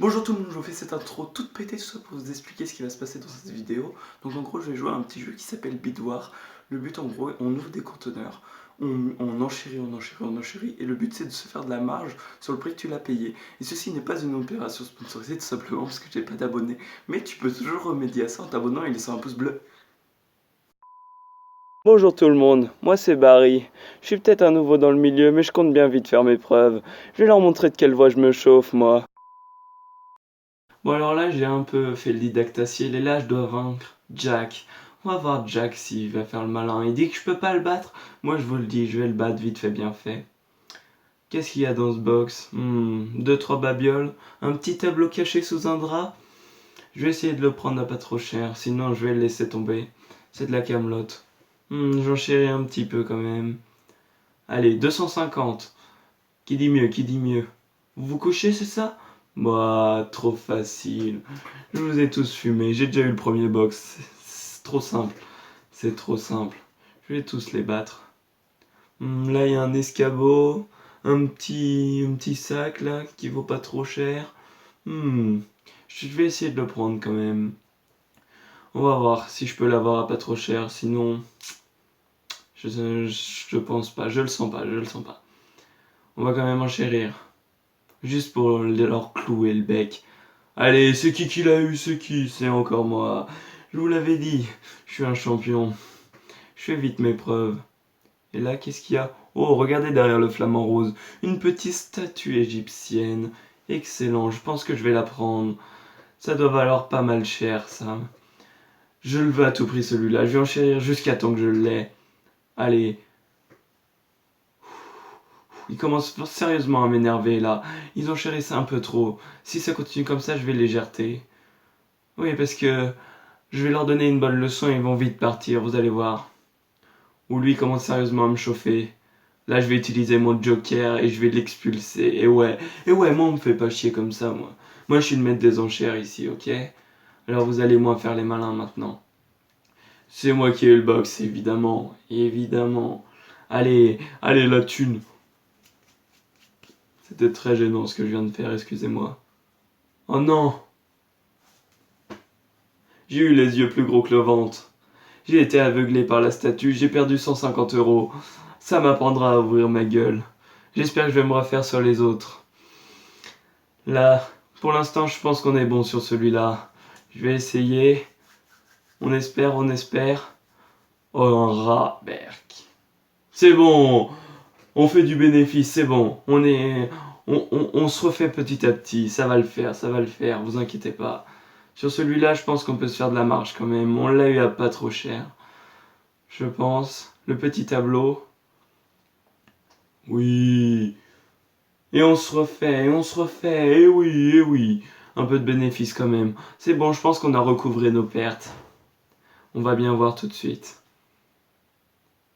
Bonjour tout le monde, je vous fais cette intro toute pétée tout ça pour vous expliquer ce qui va se passer dans cette vidéo. Donc en gros je vais jouer à un petit jeu qui s'appelle Bid War. Le but en gros, on ouvre des conteneurs, on enchérit et le but c'est de se faire de la marge sur le prix que tu l'as payé. Et ceci n'est pas une opération sponsorisée tout simplement parce que j'ai pas d'abonnés, mais tu peux toujours remédier à ça en t'abonnant et laissant un pouce bleu. Bonjour tout le monde, moi c'est Barry. Je suis peut-être un nouveau dans le milieu, mais je compte bien vite faire mes preuves. Je vais leur montrer de quelle voie je me chauffe, moi. Bon alors là j'ai un peu fait le didactaciel et là je dois vaincre Jack. On va voir Jack s'il va faire le malin. Il dit que je peux pas le battre. Moi je vous le dis, je vais le battre vite fait bien fait. Qu'est-ce qu'il y a dans ce box? Deux, trois babioles, un petit tableau caché sous un drap. Je vais essayer de le prendre à pas trop cher, sinon je vais le laisser tomber. C'est de la camelote. J'en chéris un petit peu quand même. Allez, 250. Qui dit mieux, qui dit mieux? Vous vous couchez, c'est ça? Bah, trop facile. Je vous ai tous fumé, j'ai déjà eu le premier box. C'est trop simple. C'est trop simple. Je vais tous les battre. Là, il y a un escabeau, un petit sac là qui vaut pas trop cher. Je vais essayer de le prendre quand même. On va voir si je peux l'avoir à pas trop cher. Sinon, je pense pas. Je le sens pas. Je le sens pas. On va quand même enchérir. Juste pour leur clouer le bec. Allez, c'est qui l'a eu? C'est qui? C'est encore moi. Je vous l'avais dit. Je suis un champion. Je fais vite mes preuves. Et là, qu'est-ce qu'il y a? Oh, regardez derrière le flamant rose. Une petite statue égyptienne. Excellent, je pense que je vais la prendre. Ça doit valoir pas mal cher, ça. Je le veux à tout prix, celui-là. Je vais enchérir jusqu'à temps que je l'ai. Allez. Ils commencent sérieusement à m'énerver, là. Ils enchérissent un peu trop. Si ça continue comme ça, je vais les légèreté. Oui, parce que je vais leur donner une bonne leçon et ils vont vite partir, vous allez voir. Ou lui commence sérieusement à me chauffer. Là, je vais utiliser mon joker et je vais l'expulser. Et ouais, moi, on me fait pas chier comme ça, moi. Moi, je suis le maître des enchères ici, ok? Alors, vous allez moins faire les malins maintenant. C'est moi qui ai eu le box, évidemment. Évidemment. Allez, allez, la thune. C'était très gênant ce que je viens de faire, excusez-moi. Oh non! J'ai eu les yeux plus gros que le ventre. J'ai été aveuglé par la statue, j'ai perdu 150 euros. Ça m'apprendra à ouvrir ma gueule. J'espère que je vais me refaire sur les autres. Là, pour l'instant, je pense qu'on est bon sur celui-là. Je vais essayer. On espère, on espère. Oh, un rat, berk. C'est bon. On fait du bénéfice, c'est bon. On se refait petit à petit. Ça va le faire, ça va le faire. Vous inquiétez pas. Sur celui-là, je pense qu'on peut se faire de la marge quand même. On l'a eu à pas trop cher. Je pense. Le petit tableau. Oui. Et on se refait, et on se refait, et oui, et oui. Un peu de bénéfice quand même. C'est bon, je pense qu'on a recouvré nos pertes. On va bien voir tout de suite.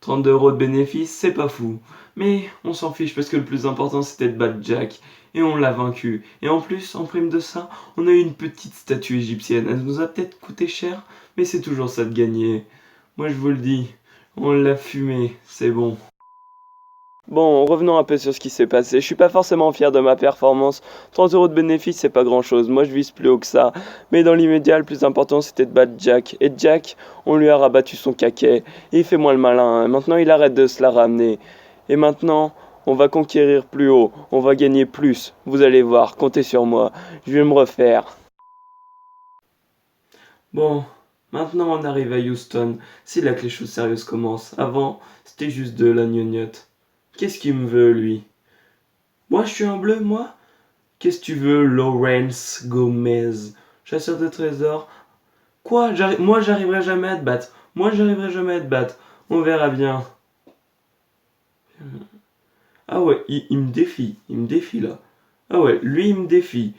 32 euros de bénéfice, c'est pas fou. Mais on s'en fiche parce que le plus important c'était de battre Jack. Et on l'a vaincu. Et en plus, en prime de ça, on a eu une petite statue égyptienne. Elle nous a peut-être coûté cher, mais c'est toujours ça de gagner. Moi je vous le dis, on l'a fumé, c'est bon. Bon, revenons un peu sur ce qui s'est passé. Je suis pas forcément fier de ma performance. 30 euros de bénéfice, c'est pas grand chose. Moi, je vise plus haut que ça. Mais dans l'immédiat, le plus important, c'était de battre Jack. Et Jack, on lui a rabattu son caquet. Et il fait moins le malin, hein. Maintenant, il arrête de se la ramener. Et maintenant, on va conquérir plus haut. On va gagner plus. Vous allez voir, comptez sur moi. Je vais me refaire. Bon, maintenant on arrive à Houston. C'est là que les choses sérieuses commencent. Avant, c'était juste de la gnognotte. Qu'est-ce qu'il me veut, lui? Moi, je suis un bleu, moi? Qu'est-ce que tu veux, Lawrence Gomez? Chasseur de trésors? Quoi? Moi, j'arriverai jamais à te battre. Moi, j'arriverai jamais à te battre. On verra bien. Ah ouais, il me défie. Il me défie, là. Ah ouais, lui, il me défie.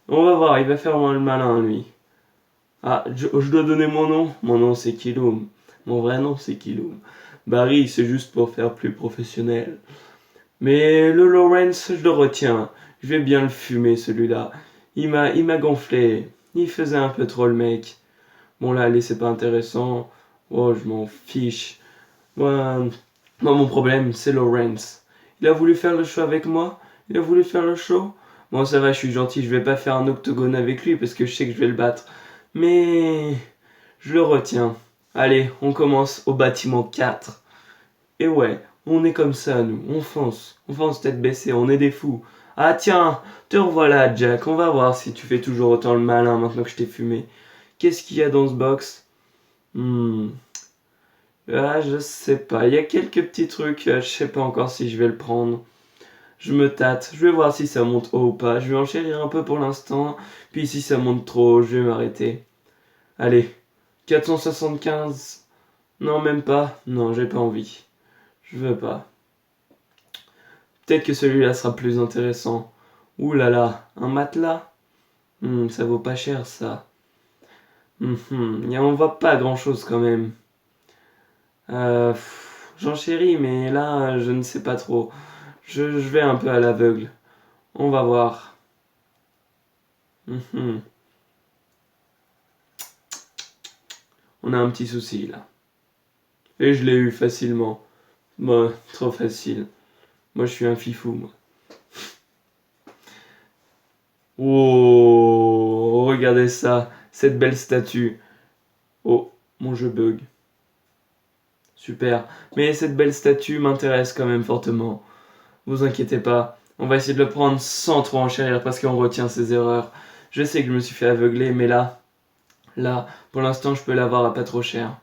On va voir, il va faire le malin, lui. Ah, je dois donner mon nom. Mon nom, c'est Kilum. Mon vrai nom, c'est Kilum. Barry, c'est juste pour faire plus professionnel. Mais le Lawrence, je le retiens. Je vais bien le fumer, celui-là. Il m'a gonflé. Il faisait un peu trop le mec. Bon, là, allez, c'est pas intéressant. Oh, je m'en fiche. Moi, mon problème, c'est Lawrence. Il a voulu faire le show avec moi. Il a voulu faire le show. Bon, ça va, je suis gentil, je vais pas faire un octogone avec lui parce que je sais que je vais le battre. Mais je le retiens. Allez, on commence au bâtiment 4. Et ouais, on est comme ça, nous. On fonce tête baissée, on est des fous. Ah tiens, te revoilà, Jack. On va voir si tu fais toujours autant le malin maintenant que je t'ai fumé. Qu'est-ce qu'il y a dans ce box? Ah, je sais pas. Il y a quelques petits trucs. Je sais pas encore si je vais le prendre. Je me tâte. Je vais voir si ça monte haut ou pas. Je vais enchérir un peu pour l'instant. Puis si ça monte trop haut, je vais m'arrêter. Allez. 475. Non, même pas. Non, j'ai pas envie. Je veux pas. Peut-être que celui-là sera plus intéressant. Ouh là là, un matelas? Ça vaut pas cher ça. On voit pas grand-chose quand même. J'enchéris, mais là, je ne sais pas trop. Je vais un peu à l'aveugle. On va voir. On a un petit souci là. Et je l'ai eu facilement. Moi, trop facile. Moi, je suis un fifou, moi. Oh, regardez ça, cette belle statue. Oh, mon jeu bug. Super. Mais cette belle statue m'intéresse quand même fortement. Vous inquiétez pas, on va essayer de le prendre sans trop enchérir parce qu'on retient ses erreurs. Je sais que je me suis fait aveugler, mais là, pour l'instant, je peux l'avoir à pas trop cher.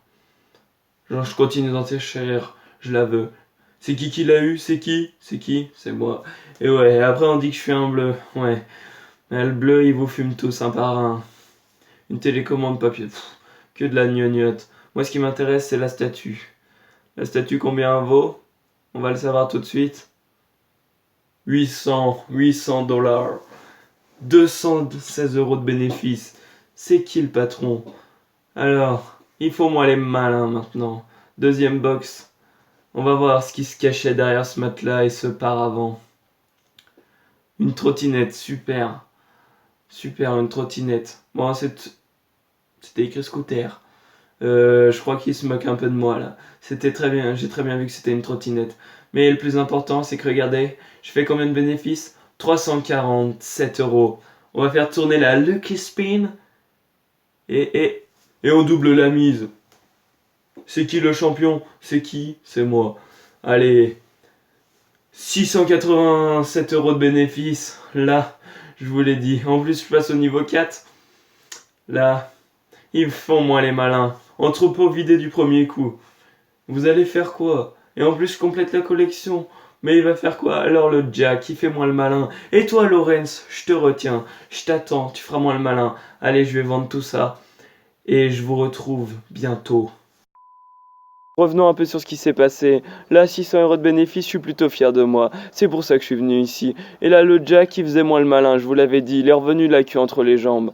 Genre, je continue d'enchérir, je la veux. C'est qui l'a eu? C'est qui? C'est qui? C'est moi. Et ouais, après on dit que je suis un bleu. Ouais. Mais le bleu, il vous fume tous un par un. Une télécommande papier. Que de la gnognotte. Moi, ce qui m'intéresse, c'est la statue. La statue, combien elle vaut? On va le savoir tout de suite. 800 $. 216 € de bénéfice. C'est qui le patron? Alors, il faut moi les malins maintenant. Deuxième box. On va voir ce qui se cachait derrière ce matelas et ce paravent. Une trottinette, super. Super, une trottinette. Bon, c'était écrit scooter. Je crois qu'il se moque un peu de moi là. C'était très bien, j'ai très bien vu que c'était une trottinette. Mais le plus important, c'est que regardez, je fais combien de bénéfices? 347 €. On va faire tourner la Lucky Spin et on double la mise. C'est qui le champion? C'est qui? C'est moi. Allez, 687 € de bénéfices. Là, je vous l'ai dit. En plus, je passe au niveau 4. Là, ils font moi les malins. Entrepôt vidé du premier coup. Vous allez faire quoi? Et en plus, je complète la collection. Mais il va faire quoi? Alors le Jack, il fait moi le malin. Et toi, Lawrence, je te retiens. Je t'attends, tu feras moi le malin. Allez, je vais vendre tout ça. Et je vous retrouve bientôt. Revenons un peu sur ce qui s'est passé. Là, 600 € de bénéfice, je suis plutôt fier de moi. C'est pour ça que je suis venu ici. Et là, le Jack, il faisait moins le malin, je vous l'avais dit. Il est revenu la queue entre les jambes.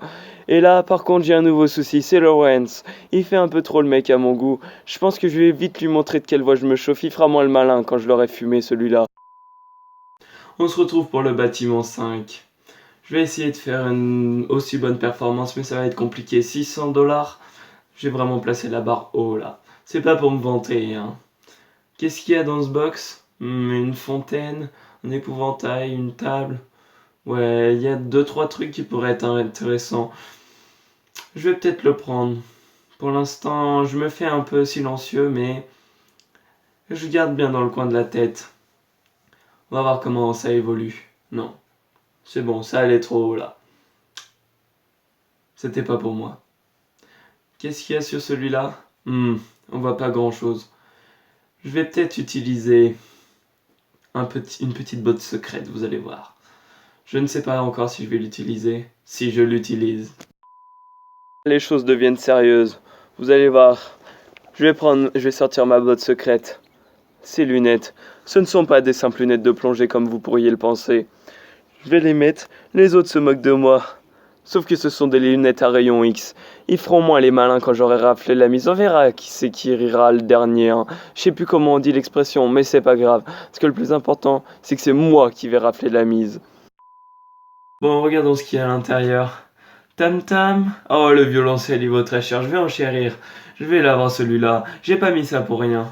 Et là, par contre, j'ai un nouveau souci, c'est Lawrence. Il fait un peu trop le mec à mon goût. Je pense que je vais vite lui montrer de quelle voie je me chauffe. Il fera moins le malin quand je l'aurai fumé, celui-là. On se retrouve pour le bâtiment 5. Je vais essayer de faire une aussi bonne performance, mais ça va être compliqué. 600 $. J'ai vraiment placé la barre haut là. C'est pas pour me vanter, hein. Qu'est-ce qu'il y a dans ce box? Une fontaine, un épouvantail, une table. Ouais, il y a 2-3 trucs qui pourraient être intéressants. Je vais peut-être le prendre. Pour l'instant, je me fais un peu silencieux, mais je garde bien dans le coin de la tête. On va voir comment ça évolue. Non, c'est bon, ça allait trop haut là. C'était pas pour moi. Qu'est-ce qu'il y a sur celui-là? On voit pas grand-chose. Je vais peut-être utiliser une petite botte secrète, vous allez voir. Je ne sais pas encore si je vais l'utiliser. Si je l'utilise. Les choses deviennent sérieuses. Vous allez voir. Je vais sortir ma botte secrète. Ces lunettes, ce ne sont pas des simples lunettes de plongée comme vous pourriez le penser. Je vais les mettre, les autres se moquent de moi. Sauf que ce sont des lunettes à rayon X. Ils feront moins les malins quand j'aurai raflé la mise. On verra qui c'est qui rira le dernier. Hein. Je sais plus comment on dit l'expression, mais c'est pas grave. Parce que le plus important, c'est que c'est moi qui vais rafler la mise. Bon, regardons ce qu'il y a à l'intérieur. Tam tam. Oh, le violoncelle, il vaut très cher. Je vais enchérir. Je vais l'avoir celui-là. J'ai pas mis ça pour rien.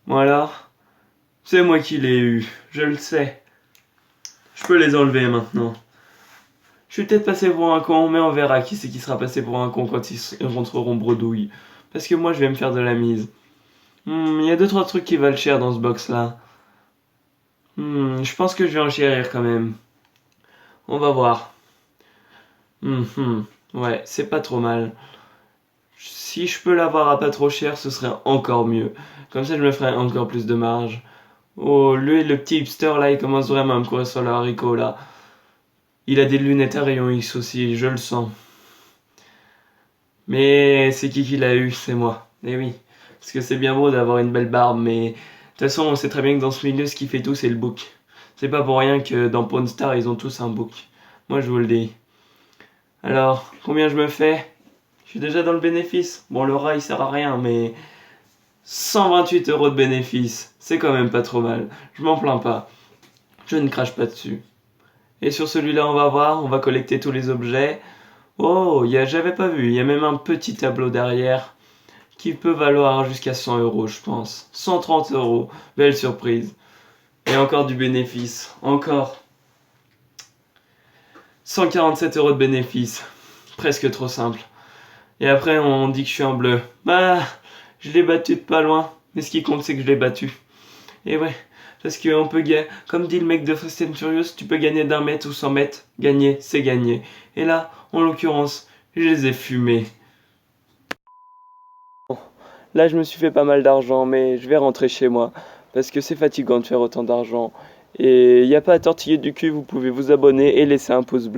Bon alors, c'est moi qui l'ai eu. Je le sais. Je peux les enlever maintenant. Je suis peut-être passé pour un con, mais on verra qui c'est qui sera passé pour un con quand ils rentreront bredouille. Parce que moi, je vais me faire de la mise. Il y a 2-3 trucs qui valent cher dans ce box-là. Je pense que je vais en chérir quand même. On va voir. Ouais, c'est pas trop mal. Si je peux l'avoir à pas trop cher, ce serait encore mieux. Comme ça, je me ferais encore plus de marge. Oh, lui, le petit hipster là, il commence vraiment à me courir sur le haricot là. Il a des lunettes à rayon X aussi, je le sens. Mais c'est qui l'a eu? C'est moi. Eh oui. Parce que c'est bien beau d'avoir une belle barbe, mais de toute façon, on sait très bien que dans ce milieu, ce qui fait tout, c'est le book. C'est pas pour rien que dans Pawn Star, ils ont tous un book. Moi, je vous le dis. Alors, combien je me fais? Je suis déjà dans le bénéfice. Bon, le rat, il sert à rien, mais 128 € de bénéfice, c'est quand même pas trop mal. Je m'en plains pas. Je ne crache pas dessus. Et sur celui-là, on va voir, on va collecter tous les objets. Oh, j'avais pas vu, il y a même un petit tableau derrière qui peut valoir jusqu'à 100 €, je pense. 130 €, belle surprise. Et encore du bénéfice, encore. 147 € de bénéfice, presque trop simple. Et après, on dit que je suis en bleu. Bah, je l'ai battu de pas loin. Mais ce qui compte, c'est que je l'ai battu. Et ouais, parce qu'on peut gagner, comme dit le mec de Fast and Furious, tu peux gagner d'1 mètre ou 100 mètres. Gagner, c'est gagner. Et là, en l'occurrence, je les ai fumés. Là, je me suis fait pas mal d'argent, mais je vais rentrer chez moi. Parce que c'est fatigant de faire autant d'argent. Et il n'y a pas à tortiller du cul, vous pouvez vous abonner et laisser un pouce bleu.